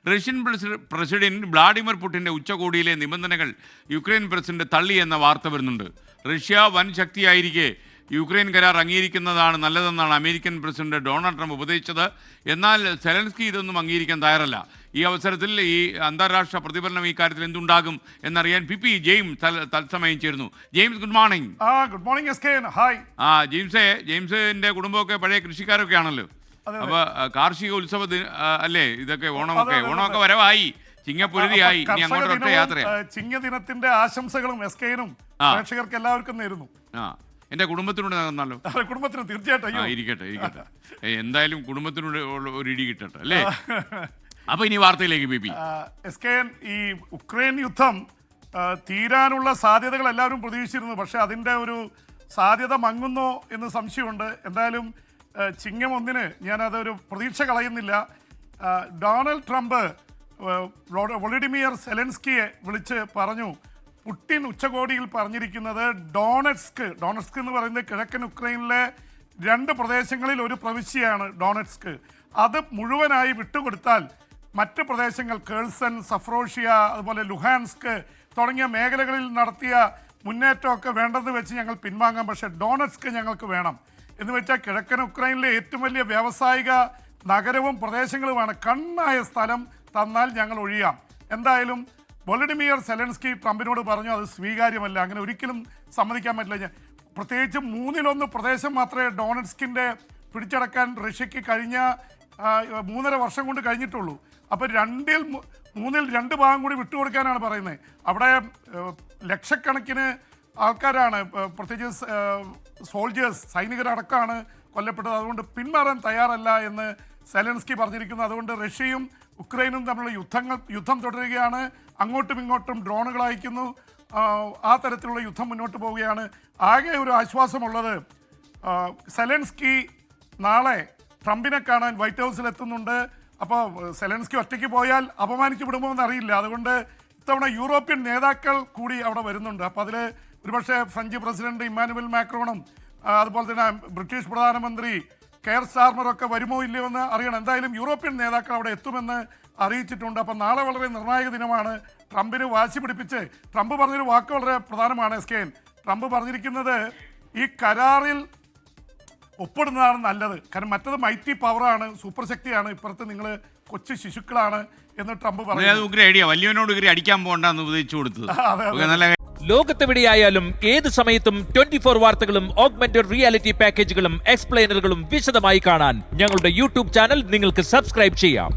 Russian president Vladimir പുടിൻ്റെ ഉച്ചകോടിയിലെ നിബന്ധനകൾ Ukraine president തള്ളിയെന്ന വാർത്ത വരുന്നുണ്ട്. റഷ്യ വൻ ശക്തിയായിരിക്കെ യുക്രൈൻ കരാർ അംഗീകരിക്കുന്നതാണ് നല്ലതെന്നാണ് അമേരിക്കൻ പ്രസിഡന്റ് ഡൊണാൾഡ് ട്രംപ് ഉപദേശിച്ചത്. എന്നാൽ സെലൻസ്കി ഇതൊന്നും അംഗീകരിക്കാൻ തയ്യാറല്ല. ഈ അവസരത്തിൽ ഈ അന്താരാഷ്ട്ര പ്രതിഫലനം ഈ കാര്യത്തിൽ എന്തുണ്ടാകും എന്നറിയാൻ പി ജെയിംസ് തത്സമയം ചേരുന്നു. James, good morning. Good morning S K. Hi. ജെയിംസിന്റെ കുടുംബമൊക്കെ പഴയ കൃഷിക്കാരൊക്കെ ആണല്ലോ. അപ്പൊ കാർഷിക ഉത്സവ അല്ലേ ഇതൊക്കെ? ഓണമൊക്കെ വരവായി, ചിങ്ങപ്പുരുതിയായി, ഇനി അങ്ങോട്ടൊക്കെ യാത്ര. ചിങ്ങദിനത്തിന്റെ ആശംസകളും എസ് കെനും പ്രേക്ഷകർക്ക് എല്ലാവർക്കും നേരുന്നു. എന്റെ കുടുംബത്തിനോട് നടന്നല്ലോ. കുടുംബത്തിന് തീർച്ചയായിട്ടും ഇരിക്കട്ടെ. എന്തായാലും കുടുംബത്തിനോട് ഒരു ഇടി കിട്ടട്ടെ അല്ലേ. അപ്പൊ ഇനി വാർത്തയിലേക്ക് ബേബി. എസ് കെ, ഈ ഉക്രൈൻ യുദ്ധം തീരാനുള്ള സാധ്യതകൾ എല്ലാവരും പ്രതീക്ഷിച്ചിരുന്നു. പക്ഷെ അതിന്റെ ഒരു സാധ്യത മങ്ങുന്നോ എന്ന് സംശയമുണ്ട്. എന്തായാലും ചിങ്ങം 1 ഞാനതൊരു പ്രതീക്ഷ കളയുന്നില്ല. ഡൊണാൾഡ് ട്രംപ് വൊളഡിമിർ സെലൻസ്കിയെ വിളിച്ച് പറഞ്ഞു, പുടിൻ ഉച്ചകോടിയിൽ പറഞ്ഞിരിക്കുന്നത് ഡോണറ്റ്സ്ക് എന്ന് പറയുന്നത് കിഴക്കൻ ഉക്രൈനിലെ 2 പ്രദേശങ്ങളിൽ ഒരു പ്രവിശ്യയാണ് ഡോണറ്റ്സ്ക്. അത് മുഴുവനായി വിട്ടുകൊടുത്താൽ മറ്റ് പ്രദേശങ്ങൾ കേഴ്സൺ, സഫ്രോഷ്യ, അതുപോലെ ലുഹാൻസ്ക് തുടങ്ങിയ മേഖലകളിൽ നടത്തിയ മുന്നേറ്റമൊക്കെ വേണ്ടെന്ന് വെച്ച് ഞങ്ങൾ പിൻവാങ്ങാം. പക്ഷേ ഡോണറ്റ്സ്ക് ഞങ്ങൾക്ക് വേണം എന്ന് വെച്ചാൽ കിഴക്കൻ ഉക്രൈനിലെ ഏറ്റവും വലിയ വ്യാവസായിക നഗരവും പ്രദേശങ്ങളുമാണ്. കണ്ണായ സ്ഥലം തന്നാൽ ഞങ്ങൾ ഒഴിയാം. എന്തായാലും വൊളഡിമിർ സെലൻസ്കി ട്രംപിനോട് പറഞ്ഞു അത് സ്വീകാര്യമല്ല, അങ്ങനെ ഒരിക്കലും സമ്മതിക്കാൻ പറ്റില്ല. പ്രത്യേകിച്ച് 1/3 പ്രദേശം മാത്രമേ ഡോണറ്റ്സ്കിൻ്റെ പിടിച്ചടക്കാൻ റഷ്യക്ക് കഴിഞ്ഞ 3.5 വർഷം കൊണ്ട് കഴിഞ്ഞിട്ടുള്ളൂ. അപ്പോൾ 2/3 ഭാഗം കൂടി വിട്ടുകൊടുക്കാനാണ് പറയുന്നത്. അവിടെ ലക്ഷക്കണക്കിന് ആൾക്കാരാണ്, പ്രത്യേകിച്ച് സോൾജേഴ്സ്, സൈനികരടക്കമാണ് കൊല്ലപ്പെട്ടത്. അതുകൊണ്ട് പിന്മാറാൻ തയ്യാറല്ല എന്ന് സെലൻസ്കി പറഞ്ഞിരിക്കുന്നു. അതുകൊണ്ട് റഷ്യയും ഉക്രൈനും തമ്മിലുള്ള യുദ്ധം തുടരുകയാണ്. അങ്ങോട്ടും ഇങ്ങോട്ടും ഡ്രോണുകൾ അയക്കുന്നു. ആ തരത്തിലുള്ള യുദ്ധം മുന്നോട്ട് പോവുകയാണ്. ആകെ ഒരു ആശ്വാസമുള്ളത്, സെലൻസ്കി നാളെ ട്രംപിനെ കാണാൻ വൈറ്റ് ഹൗസിൽ എത്തുന്നുണ്ട്. അപ്പോൾ സെലൻസ്കി ഒറ്റയ്ക്ക് പോയാൽ അപമാനിച്ചു വിടുമോ എന്നറിയില്ല. അതുകൊണ്ട് ഇത്തവണ യൂറോപ്യൻ നേതാക്കൾ കൂടി അവിടെ വരുന്നുണ്ട്. അപ്പോൾ അതിൽ ഒരുപക്ഷെ ഫ്രഞ്ച് പ്രസിഡന്റ് ഇമ്മാനുവൽ മാക്രോണും അതുപോലെ തന്നെ ബ്രിട്ടീഷ് പ്രധാനമന്ത്രി കെയർ സ്റ്റാർമറൊക്കെ വരുമോ ഇല്ലയോ എന്ന് അറിയണം. എന്തായാലും യൂറോപ്യൻ നേതാക്കൾ അവിടെ എത്തുമെന്ന് അറിയിച്ചിട്ടുണ്ട്. അപ്പം നാളെ വളരെ നിർണായക ദിനമാണ്. ട്രംപിന് വാശി പിടിപ്പിച്ച് ട്രംപ് പറഞ്ഞൊരു വാക്ക് വളരെ പ്രധാനമാണ് എസ് കെ. ട്രംപ് പറഞ്ഞിരിക്കുന്നത് ഈ കരാറിൽ ഒപ്പിടുന്നതാണ് നല്ലത്. കാരണം മറ്റത് മൈറ്റി പവറാണ്, സൂപ്പർ ശക്തിയാണ്, ഇപ്പുറത്ത് നിങ്ങൾ കൊച്ചു ശിശുക്കളാണ് എന്ന് ട്രംപ് പറഞ്ഞു. ലോകത്തെവിടെയായാലും ഏത് സമയത്തും 24 വാർത്തകളും ഓഗ്മെന്റഡ് റിയാലിറ്റി പാക്കേജുകളും എക്സ്പ്ലെയിനറുകളും വിശദമായി കാണാൻ ഞങ്ങളുടെ യൂട്യൂബ് ചാനൽ നിങ്ങൾക്ക് സബ്സ്ക്രൈബ് ചെയ്യാം.